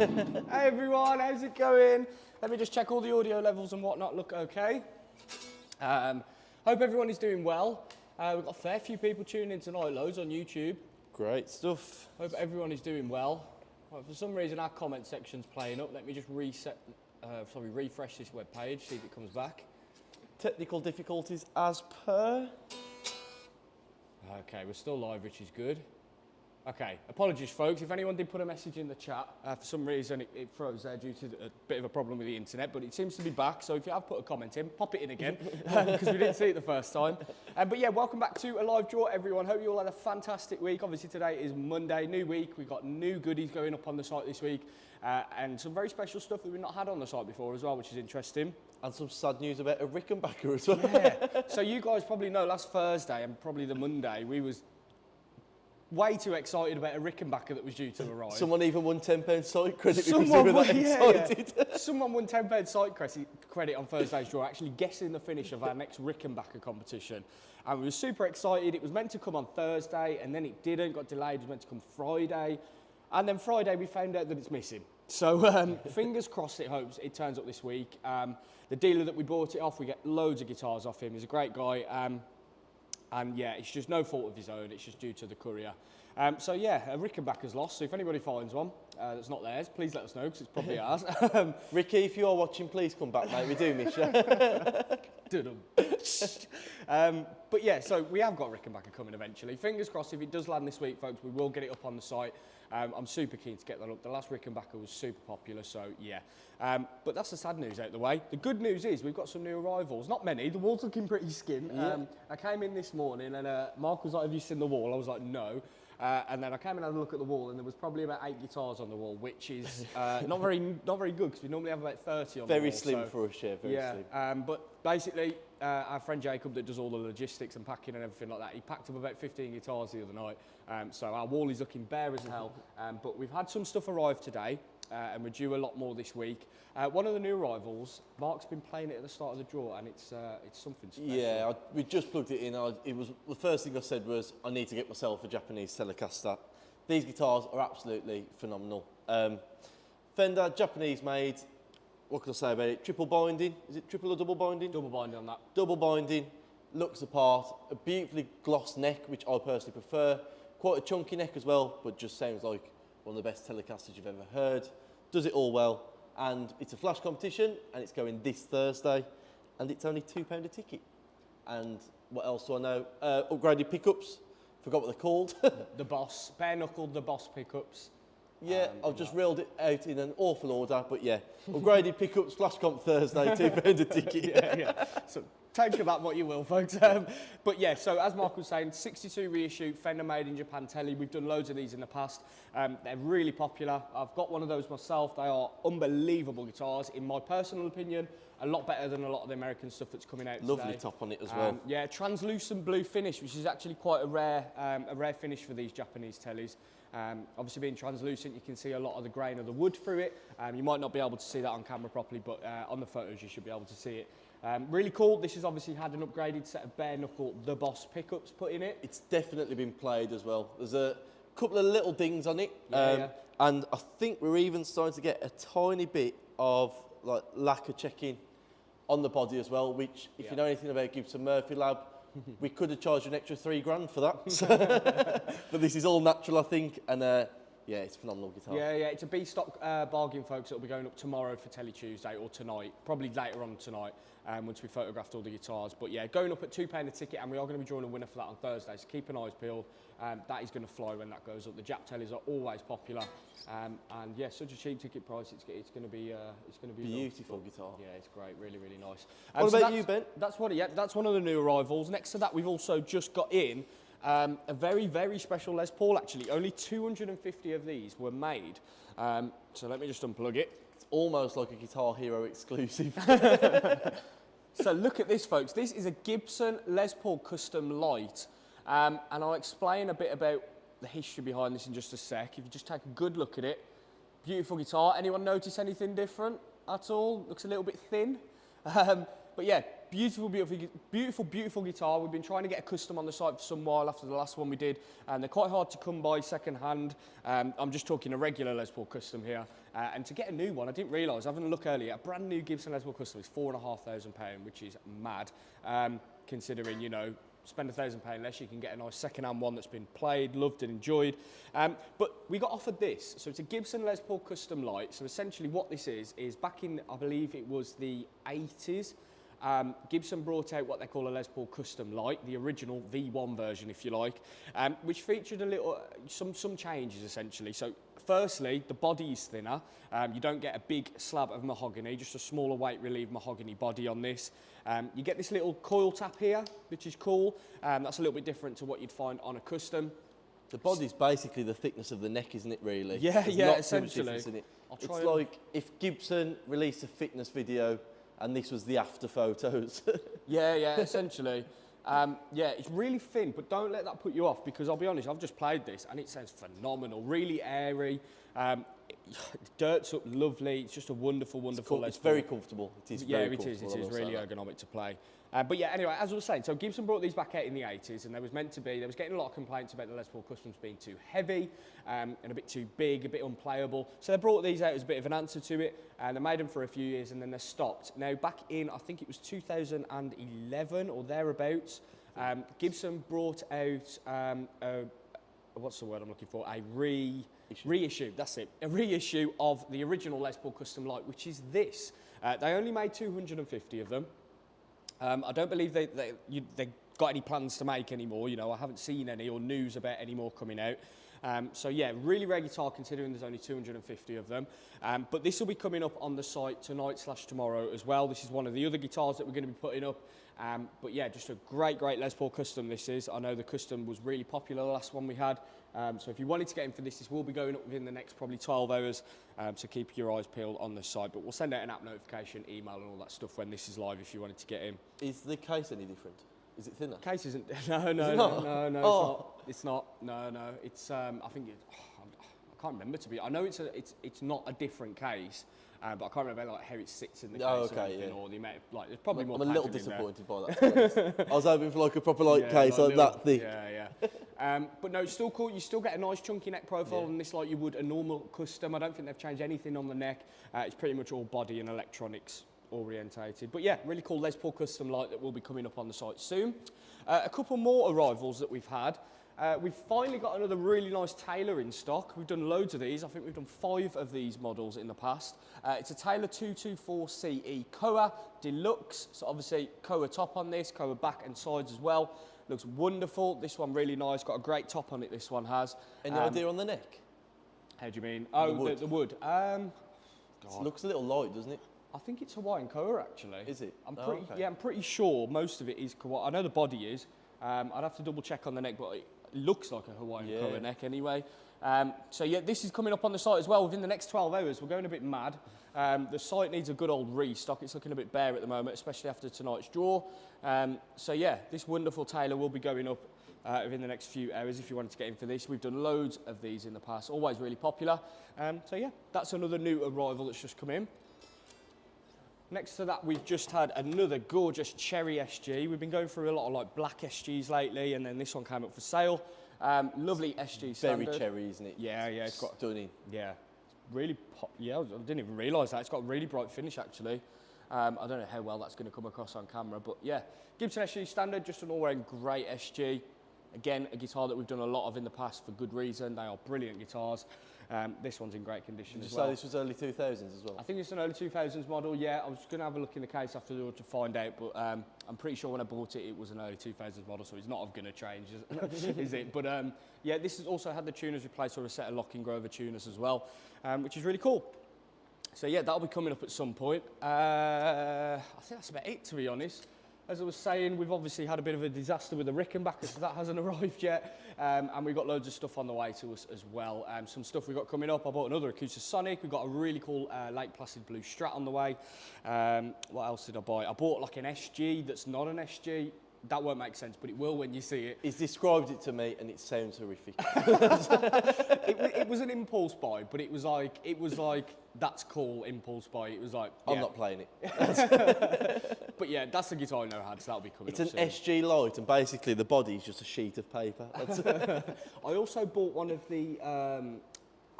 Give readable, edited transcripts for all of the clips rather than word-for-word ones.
Hey everyone, how's it going? Let me just check all the audio levels and whatnot look okay. Hope everyone is doing well. We've got a fair few people tuning in tonight, loads on YouTube. Great stuff. Hope everyone is doing well. Right, for some reason our comment section's playing up. Let me just refresh this web page, see if it comes back. Technical difficulties as per. Okay, we're still live, which is good. Okay, apologies folks, if anyone did put a message in the chat, for some reason it froze there due to a bit of a problem with the internet, but it seems to be back, so if you have put a comment in, pop it in again, because we didn't see it the first time. But yeah, welcome back to a live draw everyone, hope you all had a fantastic week. Obviously today is Monday, new week, we've got new goodies going up on the site this week, and some very special stuff that we've not had on the site before as well, which is interesting. And some sad news about a Rickenbacker as well. Yeah, so you guys probably know last Thursday and probably the Monday, we was way too excited about a Rickenbacker that was due to arrive. Someone even won £10 site credit because they Someone were won, that excited. yeah. Someone won £10 site credit on Thursday's draw, actually guessing the finish of our next Rickenbacker competition. And we were super excited. It was meant to come on Thursday and then it didn't, got delayed. It was meant to come Friday. And then Friday we found out that it's missing. So fingers crossed it turns up this week. The dealer that we bought it off, we get loads of guitars off him. He's a great guy. And yeah, it's just no fault of his own, it's just due to the courier. So yeah, a Rickenbacker's lost, so if anybody finds one that's not theirs, please let us know, because it's probably ours. Ricky, if you are watching, please come back, mate, we do miss you. But yeah, so we have got Rickenbacker coming eventually. Fingers crossed, if it does land this week, folks, we will get it up on the site. I'm super keen to get that up. The last Rickenbacker was super popular, so yeah. But that's the sad news out the way. The good news is we've got some new arrivals. Not many, the wall's looking pretty skim. Yeah. I came in this morning and Mark was like, have you seen the wall? I was like, no. And then I came and had a look at the wall and there was probably about 8 guitars on the wall, which is not very good because we normally have about 30 on the wall. Very slim for us, yeah, very slim. But basically, our friend Jacob that does all the logistics and packing and everything like that, he packed up about 15 guitars the other night. So our wall is looking bare as hell. But we've had some stuff arrive today. And we're due a lot more this week. One of the new arrivals, Mark's been playing it at the start of the draw, and it's something special. Yeah, we just plugged it in. It was the first thing I said was I need to get myself a Japanese Telecaster. These guitars are absolutely phenomenal. Fender, Japanese made. What can I say about it? Triple binding. Is it triple or double binding? Double binding on that. Double binding. Looks the part. A beautifully glossed neck, which I personally prefer. Quite a chunky neck as well, but just sounds like one of the best Telecasters you've ever heard. Does it all well, and it's a flash competition, and it's going this Thursday, and it's only £2 a ticket. And what else do I know? Upgraded pickups, forgot what they're called. The Boss, bare knuckled The Boss pickups. Yeah, I've just reeled it out in an awful order, but yeah, upgraded pickups, flash comp Thursday, £2 a ticket. Yeah. So take about what you will, folks. But yeah, so as Mark was saying, 62 reissue Fender made in Japan telly. We've done loads of these in the past. They're really popular. I've got one of those myself. They are unbelievable guitars, in my personal opinion. A lot better than a lot of the American stuff that's coming out Lovely today. top on it as well. Yeah, translucent blue finish, which is actually quite a rare finish for these Japanese tellies. Obviously being translucent, you can see a lot of the grain of the wood through it. You might not be able to see that on camera properly, but on the photos you should be able to see it. Really cool. This has obviously had an upgraded set of bare knuckle The Boss pickups put in it. It's definitely been played as well. There's a couple of little dings on it, Yeah. and I think we're even starting to get a tiny bit of like lacquer checking on the body as well, which if you know anything about Gibson Murphy Lab, we could have charged an extra £3 for that. But this is all natural, I think, and yeah, it's a phenomenal guitar. Yeah, it's a B-stock bargain, folks. It'll be going up tomorrow for Telly Tuesday, or tonight, probably later on tonight, once we photographed all the guitars. But yeah, going up at £2 a ticket, and we are going to be drawing a winner for that on Thursday, so keep an eyes peeled. That is going to fly when that goes up. The Jap Tellys are always popular, and yeah, such a cheap ticket price. It's going to be Beautiful guitar. Yeah, it's great, really, really nice. What so about you, Ben? That's one of the new arrivals. Next to that, we've also just got in a very, very special Les Paul, actually. Only 250 of these were made. So let me just unplug it. It's almost like a Guitar Hero exclusive. So look at this, folks. This is a Gibson Les Paul Custom Light. And I'll explain a bit about the history behind this in just a sec. If you just take a good look at it. Beautiful guitar. Anyone notice anything different at all? Looks a little bit thin. But yeah, beautiful, beautiful guitar. We've been trying to get a custom on the site for some while after the last one we did, and they're quite hard to come by second hand. I'm just talking a regular Les Paul custom here. And to get a new one, I didn't realise, having a look earlier, a brand new Gibson Les Paul custom is £4,500, which is mad, considering, you know, spend £1,000 less, you can get a nice second-hand one that's been played, loved and enjoyed. But we got offered this. So it's a Gibson Les Paul Custom Lite. So essentially what this is back in, I believe it was the 80s, Gibson brought out what they call a Les Paul Custom Lite, the original V1 version, if you like, which featured a little, some changes essentially. So firstly, the body is thinner. You don't get a big slab of mahogany, just a smaller weight relieved mahogany body on this. You get this little coil tap here, which is cool. That's a little bit different to what you'd find on a custom. The body's basically the thickness of the neck, isn't it, really? Yeah, There's yeah, not too much essentially. difference in it. It's and- like if Gibson released a fitness video and this was the after photos. Yeah, yeah, essentially. Yeah, it's really thin, but don't let that put you off, because I'll be honest, I've just played this and it sounds phenomenal, really airy. Dirt's up lovely. It's just a wonderful, wonderful Les It's Paul. very comfortable. It is very comfortable. It I is will say really that. ergonomic to play. But yeah, anyway, as I was saying, so Gibson brought these back out in the 80s, and there was getting a lot of complaints about the Les Paul Customs being too heavy and a bit too big, a bit unplayable. So they brought these out as a bit of an answer to it, and they made them for a few years, and then they stopped. Now, back in, I think it was 2011 or thereabouts, Gibson brought out, what's the word I'm looking for? A reissue, that's it. A reissue of the original Les Paul Custom Lite, which is this. They only made 250 of them. I don't believe they got any plans to make any more. You know, I haven't seen any or news about any more coming out. So yeah, really rare guitar considering there's only 250 of them. But this will be coming up on the site tonight/tomorrow as well. This is one of the other guitars that we're going to be putting up. But yeah, just a great Les Paul custom this is. I know the custom was really popular, the last one we had. So if you wanted to get in for this will be going up within the next probably 12 hours. So keep your eyes peeled on the site. But we'll send out an app notification, email and all that stuff when this is live if you wanted to get in. Is the case any different? Is it thinner? Case isn't. No, it's not. No. It's. I think it. I can't remember to be. I know it's not a different case, but I can't remember like how it sits in the case or anything, or the amount. Like there's probably more. I'm a little padding in there. disappointed by that. to be honest. I was hoping for like a proper case like that thick. Yeah. But no, it's still cool. You still get a nice chunky neck profile on this like you would a normal custom. I don't think they've changed anything on the neck. It's pretty much all body and electronics orientated. But yeah, really cool Les Paul Custom Lite that will be coming up on the site soon. A couple more arrivals that we've had. We've finally got another really nice Taylor in stock. We've done loads of these. I think we've done 5 of these models in the past. It's a Taylor 224CE Koa Deluxe. So obviously Koa top on this, Koa back and sides as well. Looks wonderful. This one really nice. Got a great top on it, this one has. Any idea on the neck? How do you mean? Oh, the wood. It looks a little light, doesn't it? I think it's Hawaiian Koa actually. Is it? Okay. Yeah. Yeah, I'm pretty sure most of it is Koa. I know the body is. I'd have to double check on the neck, but it looks like a Hawaiian Koa neck anyway. So yeah, this is coming up on the site as well within the next 12 hours. We're going a bit mad. The site needs a good old restock. It's looking a bit bare at the moment, especially after tonight's draw. So yeah, this wonderful Taylor will be going up within the next few hours if you wanted to get in for this. We've done loads of these in the past, always really popular. So yeah, that's another new arrival that's just come in. Next to that, we've just had another gorgeous cherry SG. We've been going through a lot of like black SGs lately, and then this one came up for sale. Lovely SG standard. Very cherry, isn't it? Yeah, it's got stunning. Yeah, it's really yeah. I didn't even realise that. It's got a really bright finish actually. I don't know how well that's going to come across on camera, but yeah, Gibson SG standard, just an all-round great SG. Again, a guitar that we've done a lot of in the past for good reason. They are brilliant guitars. This one's in great condition as well. Did you say this was early 2000s as well? I think it's an early 2000s model, yeah. I was going to have a look in the case after the order to find out, but I'm pretty sure when I bought it, it was an early 2000s model, so it's not going to change, is it? But yeah, this has also had the tuners replaced with a set of Locking Grover tuners as well, which is really cool. So yeah, that'll be coming up at some point. I think that's about it, to be honest. As I was saying, we've obviously had a bit of a disaster with the Rickenbacker, so that hasn't arrived yet. And we've got loads of stuff on the way to us as well. Some stuff we've got coming up. I bought another Acoustasonic. We've got a really cool Lake Placid Blue Strat on the way. What else did I buy? I bought like an SG that's not an SG. that won't make sense, but it will when you see it. He's described it to me, and it sounds horrific. It was an impulse buy, but it was like that's cool impulse buy. It was like I'm yeah. not playing it. But yeah, that's the guitar I know had, so that'll be coming. It's up an soon. SG Lite, and basically the body is just a sheet of paper. I also bought one of the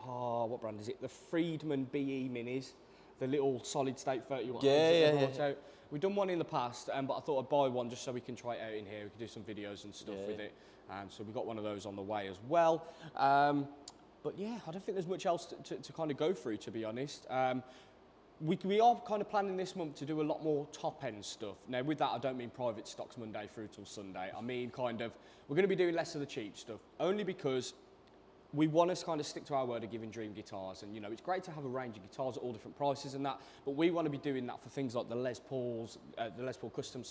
what brand is it? The Friedman BE Minis, the little solid state 31. Yeah. We've done one in the past, but I thought I'd buy one just so we can try it out in here. We can do some videos and stuff with it. So we've got one of those on the way as well. But yeah, I don't think there's much else to kind of go through, to be honest. We are kind of planning this month to do a lot more top-end stuff. Now, with that, I don't mean private stocks Monday through till Sunday. I mean kind of, we're going to be doing less of the cheap stuff, only because we want to kind of stick to our word of giving dream guitars. And, you know, it's great to have a range of guitars at all different prices and that, but we want to be doing that for things like the Les Pauls, the Les Paul Custom,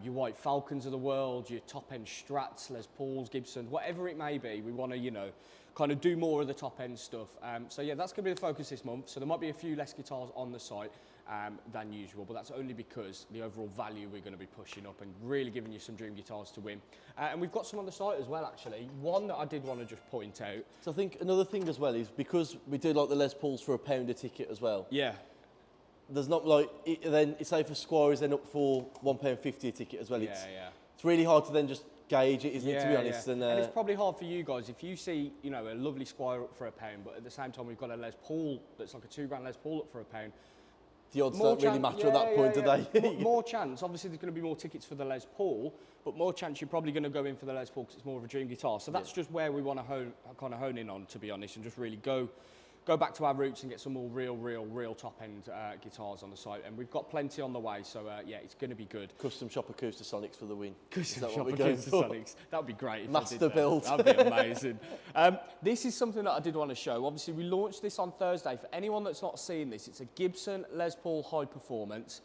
your White Falcons of the world, your top-end Strats, Les Pauls, Gibsons, whatever it may be. We want to, you know, kind of do more of the top-end stuff. So yeah, that's going to be the focus this month. So there might be a few less guitars on the site than usual, but that's only because the overall value we're going to be pushing up and really giving you some dream guitars to win. And we've got some on the site as well, actually. One that I did want to just point out. So I think another thing as well is because we do like the Les Pauls for £1 a ticket as well. Yeah. There's not like, then say for Squire is then up for £1.50 a ticket as well. Yeah. It's really hard to then just gauge it, isn't it, to be honest? And it's probably hard for you guys if you see, you know, a lovely Squire up for £1, but at the same time we've got a Les Paul that's like a £2 Les Paul up for £1. The odds don't really matter at that point, do they? More chance. Obviously, there's going to be more tickets for the Les Paul, but more chance you're probably going to go in for the Les Paul because it's more of a dream guitar. So that's just where we want to hone in on, to be honest, and just really go back to our roots and get some more real top-end guitars on the site. And we've got plenty on the way, so yeah, it's going to be good. Custom shop Acoustasonics for the win. Custom shop Acoustasonics. That would be great. If Master build. That would be amazing. This is something that I did want to show. Obviously, we launched this on Thursday. For anyone that's not seen this, it's a Gibson Les Paul High Performance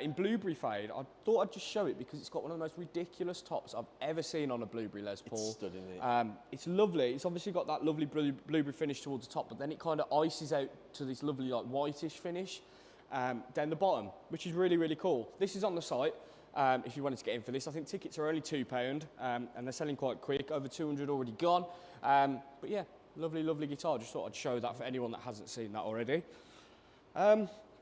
in blueberry fade. I thought I'd just show it because it's got one of the most ridiculous tops I've ever seen on a blueberry Les Paul. It's stunning, isn't it? It's lovely. It's obviously got that lovely blueberry finish towards the top, but then it kind of ices out to this lovely like whitish finish down the bottom, which is really cool. This is on the site. If you wanted to get in for this, I think tickets are only £2 and they're selling quite quick. Over 200 already gone. But yeah, lovely guitar. Just thought I'd show that for anyone that hasn't seen that already.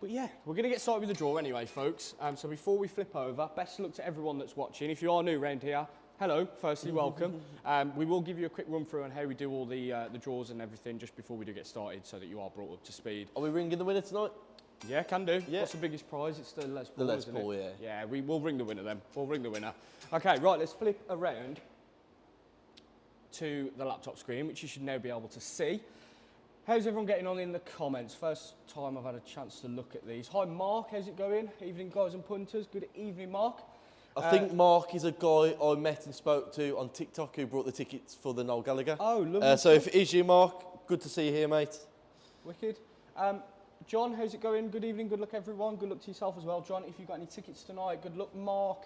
But yeah, we're going to get started with the draw anyway, folks. So before we flip over, best of luck to everyone that's watching. If you are new around here, hello, firstly, welcome. We will give you a quick run through on how we do all the draws and everything just before we do get started so that you are brought up to speed. Are we ringing the winner tonight? Yeah, can do. Yeah. What's the biggest prize? It's the Les Paul, The Les Paul, yeah. Yeah, we'll ring the winner then. We'll ring the winner. Okay, right, let's flip around to the laptop screen, which you should now be able to see. How's everyone getting on in the comments? First time I've had a chance to look at these. Hi, Mark, how's it going? Evening, guys and punters. Good evening, Mark. I think Mark is a guy I met and spoke to on TikTok who brought the tickets for the Noel Gallagher. Oh, lovely. So if it is you, Mark, good to see you here, mate. Wicked. John, how's it going? Good evening, good luck everyone. Good luck to yourself as well, John. If you've got any tickets tonight, good luck, Mark.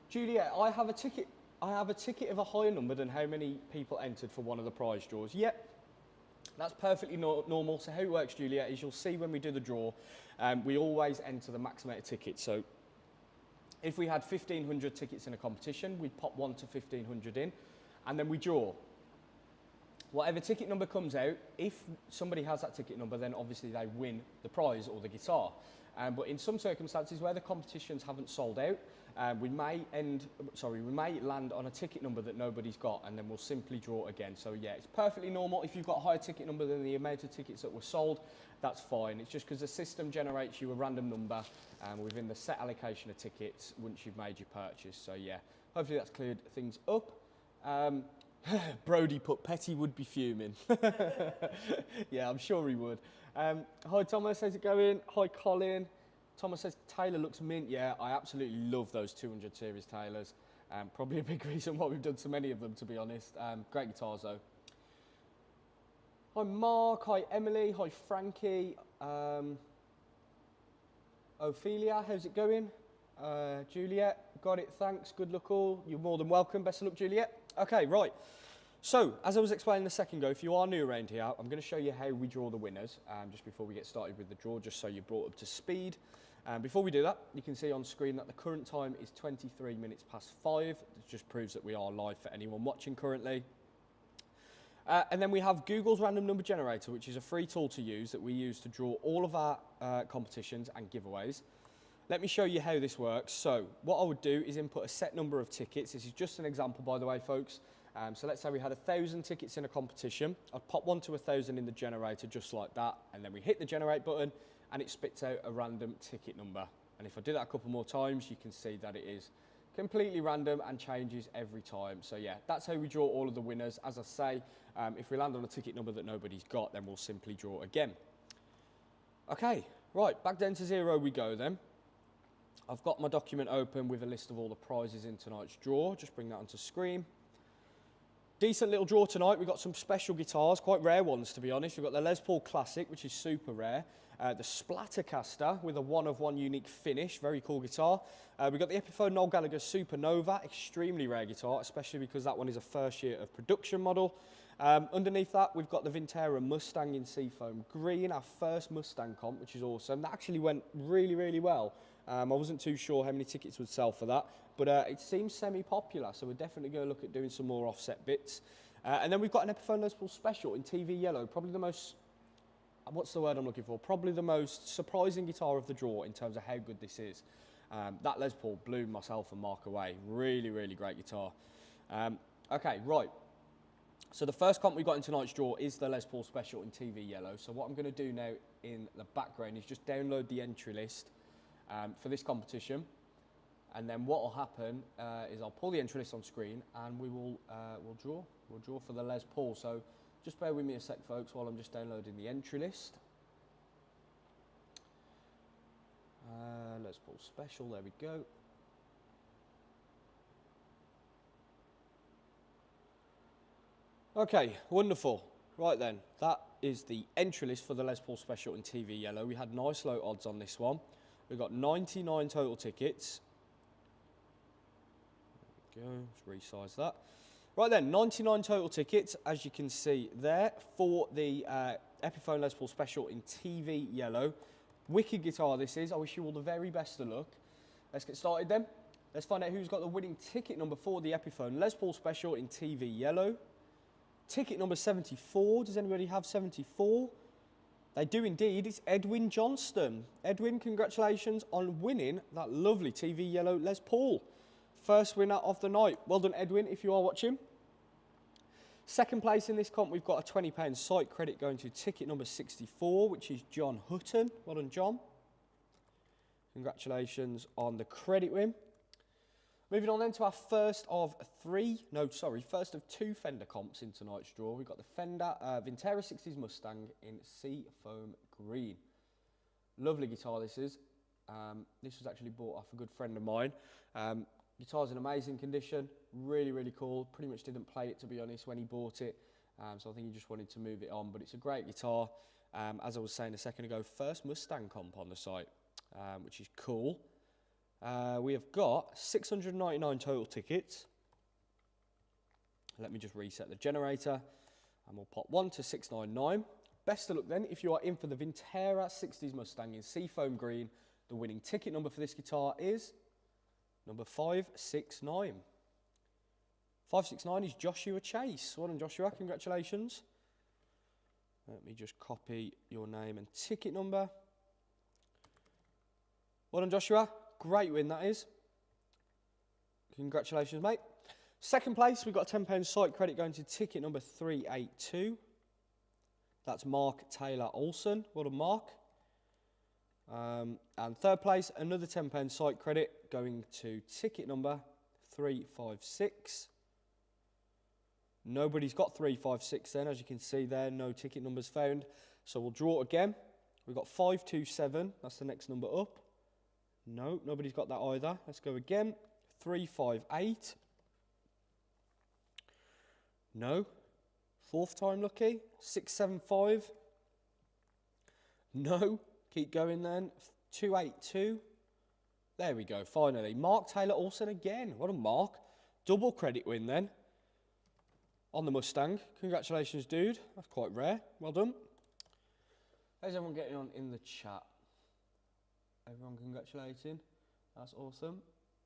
Juliet, I have a ticket of a higher number than how many people entered for one of the prize draws. Yep, that's perfectly normal. So how it works, Juliet, is you'll see when we do the draw, we always enter the max amount of tickets. So if we had 1,500 tickets in a competition, we'd pop 1 to 1,500 in, and then we draw. Whatever ticket number comes out, if somebody has that ticket number, then obviously they win the prize or the guitar. But in some circumstances where the competitions haven't sold out, we may land on a ticket number that nobody's got, and then we'll simply draw again. So yeah, it's perfectly normal. If you've got a higher ticket number than the amount of tickets that were sold, that's fine. It's just because the system generates you a random number within the set allocation of tickets once you've made your purchase. So yeah, hopefully that's cleared things up. Brody put Petty would be fuming. Yeah, I'm sure he would. Hi Thomas, how's it going? Hi Colin. Thomas says Taylor looks mint. Yeah, I absolutely love those 200 series Taylors. Probably a big reason why we've done so many of them, to be honest. Great guitars though. Hi Mark, hi Emily, hi Frankie. Ophelia, how's it going? Juliet, got it, thanks, good luck all. You're more than welcome, best of luck Juliet. Okay, right. So, as I was explaining a second ago, if you are new around here, I'm going to show you how we draw the winners just before we get started with the draw, just so you're brought up to speed. Before we do that, you can see on screen that the current time is 23 minutes past 5. It just proves that we are live for anyone watching currently. And then we have Google's random number generator, which is a free tool to use that we use to draw all of our competitions and giveaways. Let me show you how this works. So what I would do is input a set number of tickets. This is just an example, by the way, folks. So let's say we had 1,000 tickets in a competition. I'd pop 1 to 1,000 in the generator just like that, and then we hit the generate button and it spits out a random ticket number. And if I do that a couple more times, you can see that it is completely random and changes every time. So yeah, that's how we draw all of the winners. As I say, if we land on a ticket number that nobody's got, then we'll simply draw again. Okay, right, back down to 0 we go then. I've got my document open with a list of all the prizes in tonight's draw. Just bring that onto screen. Decent little draw tonight. We've got some special guitars, quite rare ones to be honest. We've got the Les Paul Classic, which is super rare. The Splattercaster with a one-of-one unique finish, very cool guitar. We've got the Epiphone Noel Gallagher Supernova, extremely rare guitar, especially because that one is a first year of production model. Underneath that, we've got the Vintera Mustang in Seafoam Green, our first Mustang comp, which is awesome. That actually went really, really well. I wasn't too sure how many tickets would sell for that, but it seems semi-popular, so we're definitely going to look at doing some more offset bits. And then we've got an Epiphone Les Paul Special in TV Yellow, probably the most, what's the word I'm looking for? Probably the most surprising guitar of the draw in terms of how good this is. That Les Paul blew myself and Mark away. Really, really great guitar. Okay, right. So the first comp we've got in tonight's draw is the Les Paul Special in TV Yellow. So what I'm going to do now in the background is just download the entry list for this competition. And then what will happen is I'll pull the entry list on screen and we will we'll draw for the Les Paul. So just bear with me a sec, folks, while I'm just downloading the entry list. Les Paul Special, there we go. Okay, wonderful. Right then, that is the entry list for the Les Paul Special in TV Yellow. We had nice low odds on this one. We've got 99 total tickets. There we go, let's resize that. Right then, 99 total tickets, as you can see there, for the Epiphone Les Paul Special in TV Yellow. Wicked guitar this is. I wish you all the very best of luck. Let's get started then. Let's find out who's got the winning ticket number for the Epiphone Les Paul Special in TV Yellow. Ticket number 74. Does anybody have 74? They do indeed. It's Edwin Johnston. Edwin, congratulations on winning that lovely TV Yellow Les Paul. First winner of the night. Well done, Edwin, if you are watching. Second place in this comp, we've got a £20 site credit going to ticket number 64, which is John Hutton. Well done, John. Congratulations on the credit win. Moving on then to our first of two Fender comps in tonight's draw. We've got the Fender Vintera 60s Mustang in Seafoam Green. Lovely guitar this is. This was actually bought off a good friend of mine. Guitar's in amazing condition, really, really cool. Pretty much didn't play it, to be honest, when he bought it. So I think he just wanted to move it on, but it's a great guitar. As I was saying a second ago, first Mustang comp on the site, which is cool. We have got 699 total tickets. Let me just reset the generator and we'll pop 1 to 699. Best of luck then if you are in for the Vintera 60s Mustang in Seafoam Green. The winning ticket number for this guitar is number 569. 569 is Joshua Chase. Well done, Joshua. Congratulations. Let me just copy your name and ticket number. Well done, Joshua. Great win, that is. Congratulations, mate. Second place, we've got a £10 site credit going to ticket number 382. That's Mark Taylor Olsen. Well done, Mark. And third place, another £10 site credit going to ticket number 356. Nobody's got 356 then, as you can see there, no ticket numbers found. So we'll draw again. We've got 527, that's the next number up. No, nobody's got that either. Let's go again. 358. No. Fourth time lucky. 675. No. Keep going then. 282. There we go, finally. Mark Taylor Olsen again. What a Mark. Double credit win then. On the Mustang. Congratulations, dude. That's quite rare. Well done. How's everyone getting on in the chat? Everyone congratulating. That's awesome.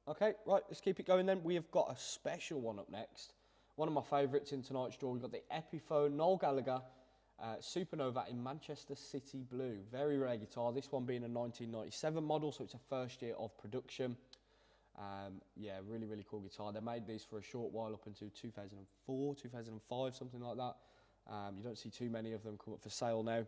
Okay, right, let's keep it going then. We have got a special one up next. One of my favourites in tonight's draw. We've got the Epiphone Noel Gallagher Supernova in Manchester City Blue. Very rare guitar. This one being a 1997 model, so it's a first year of production. Yeah, really, really cool guitar. They made these for a short while up until 2004, 2005, something like that. You don't see too many of them come up for sale now.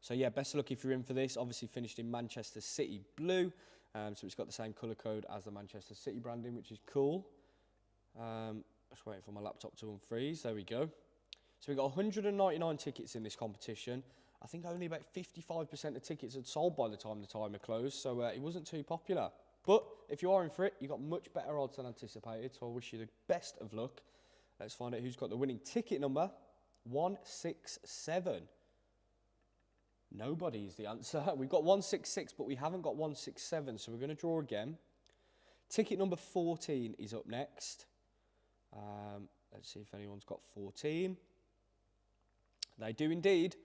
So yeah, best of luck if you're in for this. Obviously finished in Manchester City Blue. So it's got the same colour code as the Manchester City branding, which is cool. Just waiting for my laptop to unfreeze. There we go. So we've got 199 tickets in this competition. I think only about 55% of tickets had sold by the time the timer closed, so it wasn't too popular. But if you are in for it, you've got much better odds than anticipated, so I wish you the best of luck. Let's find out who's got the winning ticket number. 167. Nobody is the answer. We've got 166, but we haven't got 167, so we're going to draw again. Ticket number 14 is up next. Let's see if anyone's got 14. They do indeed.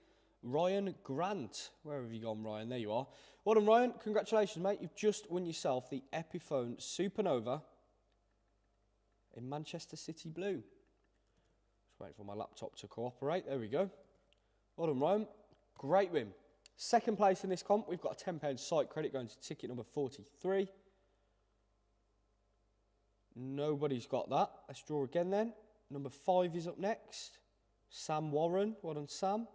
Ryan Grant. Where have you gone, Ryan? There you are. Well done, Ryan. Congratulations, mate. You've just won yourself the Epiphone Supernova in Manchester City Blue. Just waiting for my laptop to cooperate. There we go. Well done, Ryan. Great win. Second place in this comp, we've got a £10 site credit going to ticket number 43. Nobody's got that. Let's draw again then. Number 5 is up next. Sam Warren. Well done, Sam.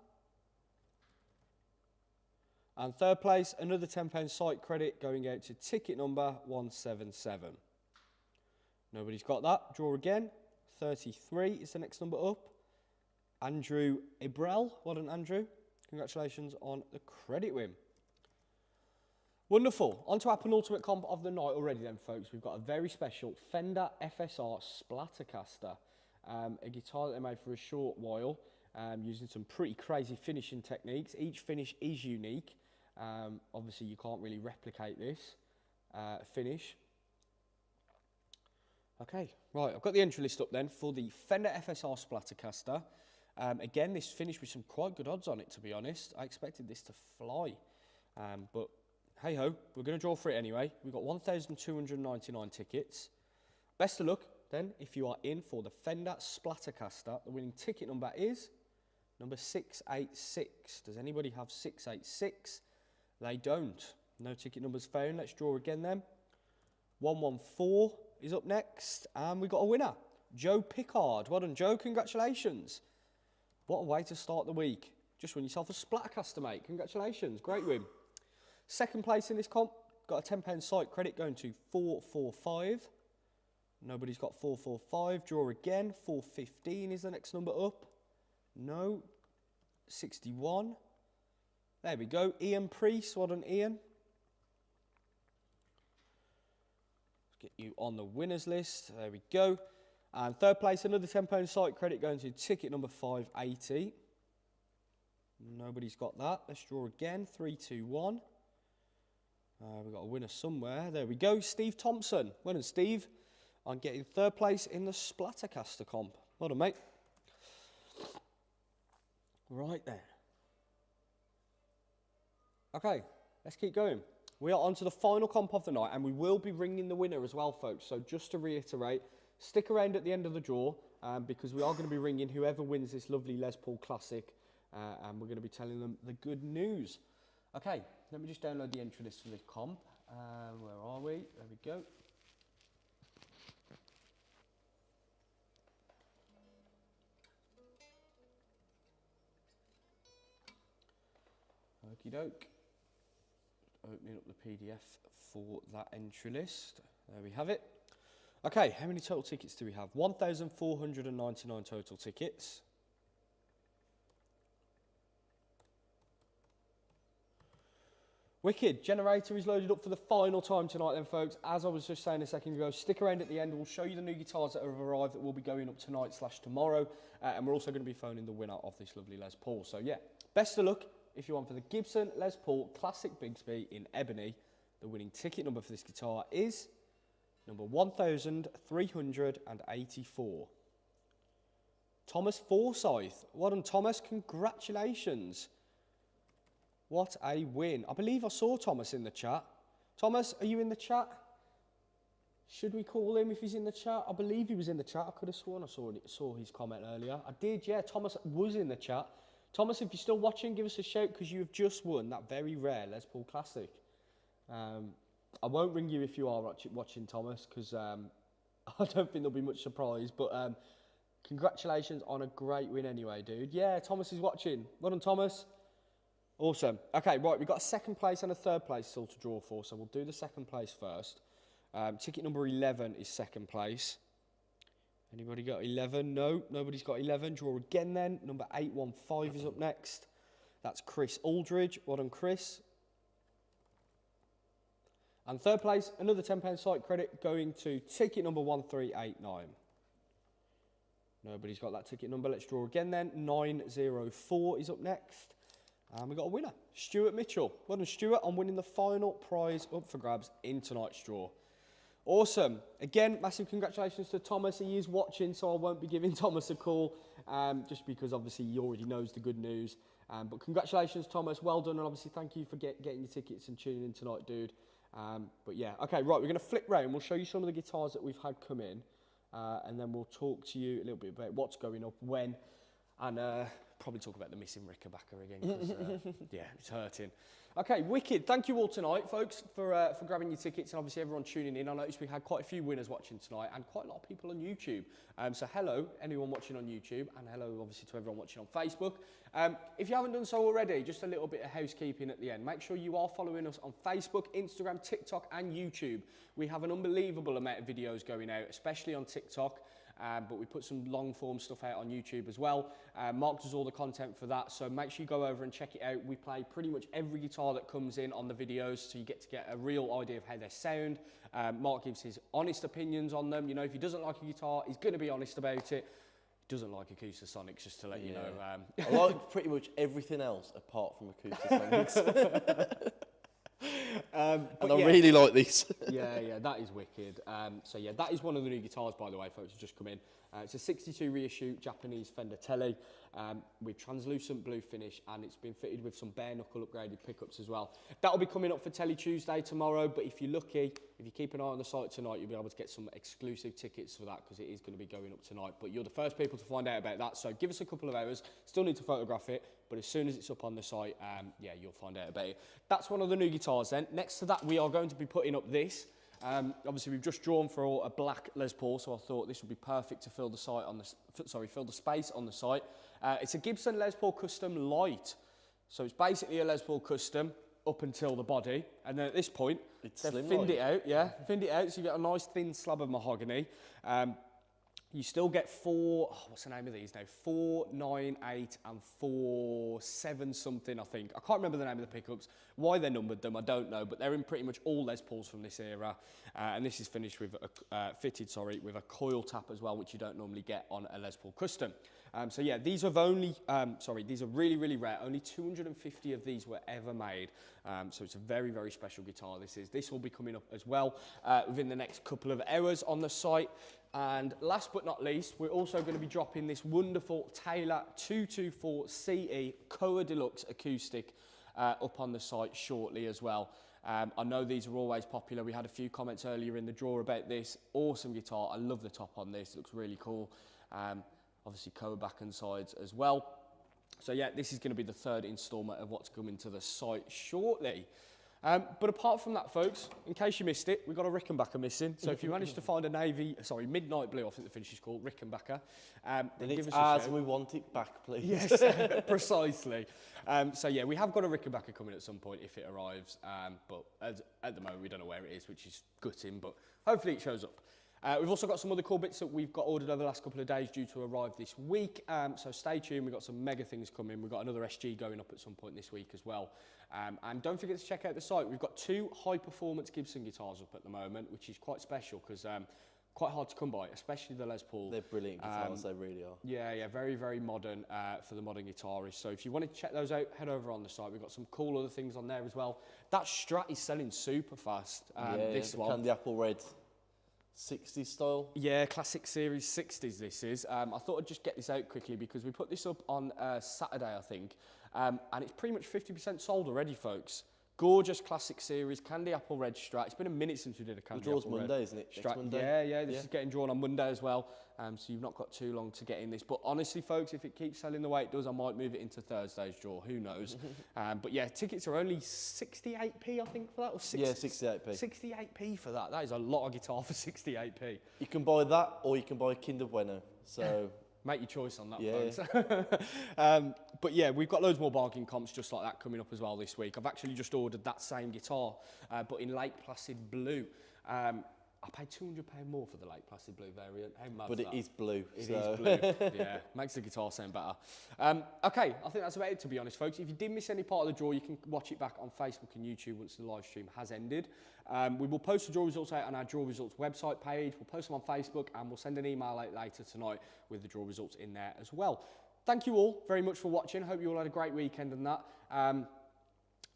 And third place, another £10 site credit going out to ticket number 177. Nobody's got that. Draw again. 33 is the next number up. Andrew Ibrel. Well done, Andrew. Congratulations on the credit win. Wonderful. On to our penultimate comp of the night already then, folks. We've got a very special Fender FSR Splattercaster. A guitar that they made for a short while, using some pretty crazy finishing techniques. Each finish is unique. Obviously, you can't really replicate this finish. Okay, right, I've got the entry list up then for the Fender FSR Splattercaster. Again, this finished with some quite good odds on it, to be honest. I expected this to fly, but hey-ho, we're going to draw for it anyway. We've got 1,299 tickets. Best of luck, then, if you are in for the Fender Splattercaster. The winning ticket number is number 686. Does anybody have 686? They don't. No ticket numbers found. Let's draw again then. 114 is up next, and we've got a winner, Joe Pickard. Well done, Joe. Congratulations. What a way to start the week. Just win yourself a Splattercaster, mate. Congratulations. Great win. Second place in this comp, got a £10 site credit going to 445. Nobody's got 445. Draw again. 415 is the next number up. No. 61. There we go. Ian Priest. Well done, Ian. Let's get you on the winners list. There we go. And third place, another £10 site credit going to ticket number 580. Nobody's got that. Let's draw again. 321. We've got a winner somewhere. There we go. Steve Thompson. Well done, Steve. I'm getting third place in the Splattercaster comp. Well done, mate. Right then. Okay, let's keep going. We are on to the final comp of the night, and we will be ringing the winner as well, folks. So just to reiterate, stick around at the end of the draw, because we are going to be ringing whoever wins this lovely Les Paul Classic, and we're going to be telling them the good news. Okay, let me just download the entry list for this comp. Where are we? There we go. Okie doke. Opening up the PDF for that entry list. There we have it. Okay, how many total tickets do we have? 1,499 total tickets. Wicked. Generator is loaded up for the final time tonight then, folks. As I was just saying a second ago, stick around at the end. We'll show you the new guitars that have arrived that will be going up tonight/tomorrow. And we're also going to be phoning the winner of this lovely Les Paul. So yeah, best of luck if you want for the Gibson Les Paul Classic Bigsby in ebony. The winning ticket number for this guitar is number 1,384. Thomas Forsyth. Well done, Thomas. Congratulations. What a win. I believe I saw Thomas in the chat. Thomas, are you in the chat? Should we call him if he's in the chat? I believe he was in the chat. I could have sworn I saw his comment earlier. I did, yeah. Thomas was in the chat. Thomas, if you're still watching, give us a shout because you have just won that very rare Les Paul Classic. I won't ring you if you are watching, Thomas, because I don't think there'll be much surprise. But congratulations on a great win anyway, dude. Yeah, Thomas is watching. Well done, Thomas. Awesome. Okay, right, we've got a second place and a third place still to draw for, so we'll do the second place first. Ticket number 11 is second place. Anybody got 11? No, nobody's got 11. Draw again then. Number 815 is up next. That's Chris Aldridge. Well done, Chris. And third place, another £10 site credit going to ticket number 1389. Nobody's got that ticket number. Let's draw again then. 904 is up next. And we've got a winner, Stuart Mitchell. Well done, Stuart, on winning the final prize up for grabs in tonight's draw. Awesome. Again, massive congratulations to Thomas. He is watching, so I won't be giving Thomas a call, just because obviously he already knows the good news. But congratulations, Thomas. Well done, and obviously thank you for getting your tickets and tuning in tonight, dude. But yeah, okay, right, we're going to flip round. We'll show you some of the guitars that we've had come in, and then we'll talk to you a little bit about what's going up, when, and probably talk about the missing Rickenbacker again, because yeah, it's hurting. Okay, wicked. Thank you all tonight, folks, for grabbing your tickets, and obviously everyone tuning in. I noticed we had quite a few winners watching tonight, and quite a lot of people on YouTube. So hello, anyone watching on YouTube, and hello, obviously, to everyone watching on Facebook. If you haven't done so already, just a little bit of housekeeping at the end. Make sure you are following us on Facebook, Instagram, TikTok, and YouTube. We have an unbelievable amount of videos going out, especially on TikTok. But we put some long form stuff out on YouTube as well. Mark does all the content for that, so make sure you go over and check it out. We play pretty much every guitar that comes in on the videos, so you get to get a real idea of how they sound. Mark gives his honest opinions on them. You know, if he doesn't like a guitar, he's going to be honest about it. He doesn't like Acoustasonics, just to let you know. I like pretty much everything else apart from Acoustasonics. And I really like these. yeah, that is wicked. So yeah, that is one of the new guitars, by the way, folks, has just come in. It's a 62 reissue Japanese Fender Tele with translucent blue finish, and it's been fitted with some bare knuckle upgraded pickups as well. That'll be coming up for Tele Tuesday tomorrow, but if you're lucky, if you keep an eye on the site tonight, you'll be able to get some exclusive tickets for that, because it is going to be going up tonight. But you're the first people to find out about that, so give us a couple of hours. Still need to photograph it, but as soon as it's up on the site, yeah, you'll find out about it. That's one of the new guitars then. Next to that, we are going to be putting up this. Obviously, we've just drawn for a black Les Paul, so I thought this would be perfect to fill the site on the fill the space on the site. It's a Gibson Les Paul Custom Light, so it's basically a Les Paul Custom up until the body, and then at this point they've thinned it out. Yeah, thinned it out, so you get a nice thin slab of mahogany. You still get what's the name of these now? 4, 9, 8 and 4, 7 something, I think. I can't remember the name of the pickups. Why they numbered them, I don't know, but they're in pretty much all Les Pauls from this era. And this is finished with fitted with a coil tap as well, which you don't normally get on a Les Paul Custom. So yeah, these are these are really, really rare. Only 250 of these were ever made. So it's a very, very special guitar, this is. This will be coming up as well within the next couple of hours on the site. And last but not least, we're also going to be dropping this wonderful Taylor 224 CE Koa Deluxe acoustic up on the site shortly as well. I know these are always popular. We had a few comments earlier in the draw about this. Awesome guitar. I love the top on this. It looks really cool. Obviously Koa back and sides as well. So yeah, this is going to be the third instalment of what's coming to the site shortly. But apart from that, folks, in case you missed it, we've got a Rickenbacker missing. So if you managed to find a midnight blue, I think the finish is called, Rickenbacker, then give us a shout. And we want it back, please. Yes, precisely. So yeah, we have got a Rickenbacker coming at some point if it arrives. But at the moment, we don't know where it is, which is gutting, but hopefully it shows up. We've also got some other cool bits that we've got ordered over the last couple of days due to arrive this week. So stay tuned, we've got some mega things coming. We've got another SG going up at some point this week as well. And don't forget to check out the site. We've got 2 high-performance Gibson guitars up at the moment, which is quite special because quite hard to come by, especially the Les Paul. They're brilliant guitars, they really are. Yeah, very, very modern for the modern guitarist. So if you wanted to check those out, head over on the site. We've got some cool other things on there as well. That Strat is selling super fast, this one. Candy Apple Red. 60s style. Yeah, Classic Series 60s this is. I thought I'd just get this out quickly because we put this up on Saturday, I think, and it's pretty much 50% sold already, folks. Gorgeous Classic Series, Candy Apple Red Strat. It's been a minute since we did a Candy The draw's Apple Monday, Red isn't it? Strat. Next Monday? Yeah, this is getting drawn on Monday as well, so you've not got too long to get in this. But honestly, folks, if it keeps selling the way it does, I might move it into Thursday's draw, who knows. But yeah, tickets are only 68p, I think, for that. Or Yeah, 68p. 68p for that. That is a lot of guitar for 68p. You can buy that or you can buy Kinder Bueno. So Make your choice on that, Yeah. folks. But yeah, we've got loads more bargain comps just like that coming up as well this week. I've actually just ordered that same guitar, but in Lake Placid Blue. I paid £200 more for the Lake Placid Blue variant. How mad but is it that? is blue. It so. is blue, yeah. Makes the guitar sound better. Okay, I think that's about it, to be honest, folks. If you did miss any part of the draw, you can watch it back on Facebook and YouTube once the live stream has ended. We will post the draw results out on our draw results website page. We'll post them on Facebook and we'll send an email out later tonight with the draw results in there as well. Thank you all very much for watching. Hope you all had a great weekend and that.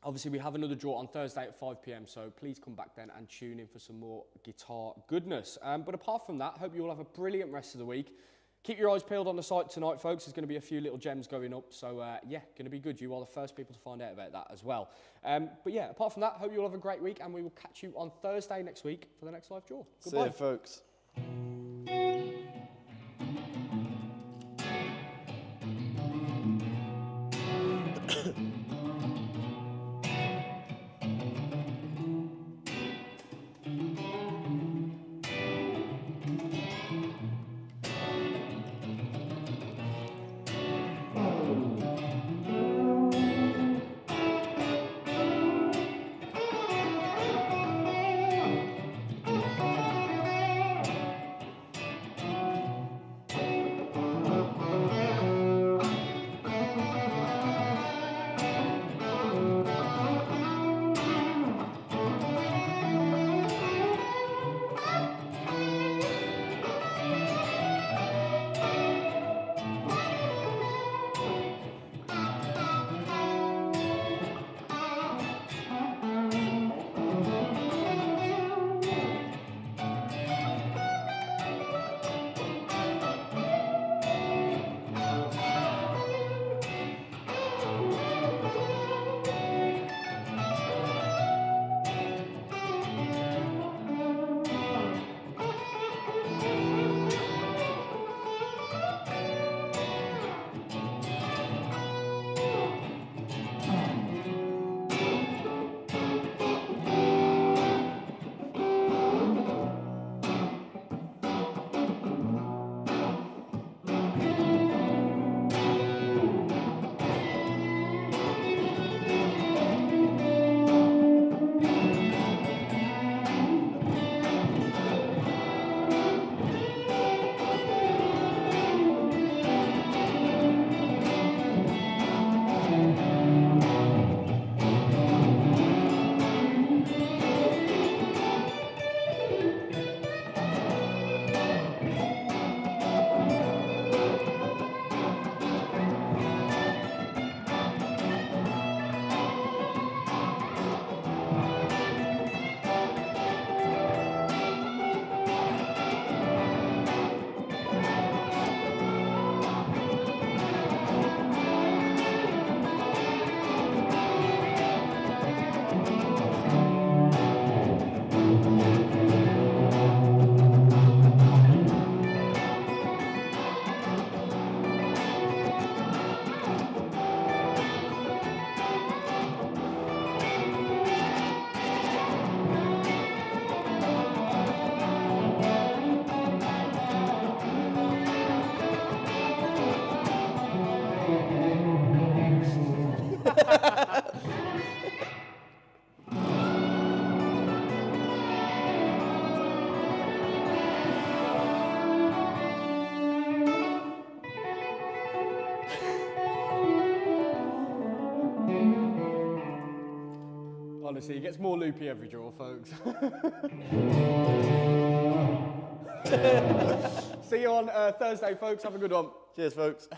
Obviously, we have another draw on Thursday at 5 p.m, so please come back then and tune in for some more guitar goodness. But apart from that, hope you all have a brilliant rest of the week. Keep your eyes peeled on the site tonight, folks. There's going to be a few little gems going up, so yeah, going to be good. You are the first people to find out about that as well. But yeah, apart from that, hope you all have a great week, and we will catch you on Thursday next week for the next live draw. See Goodbye. you, folks. Honestly, it gets more loopy every draw, folks. See you on Thursday, folks. Have a good one. Cheers, folks.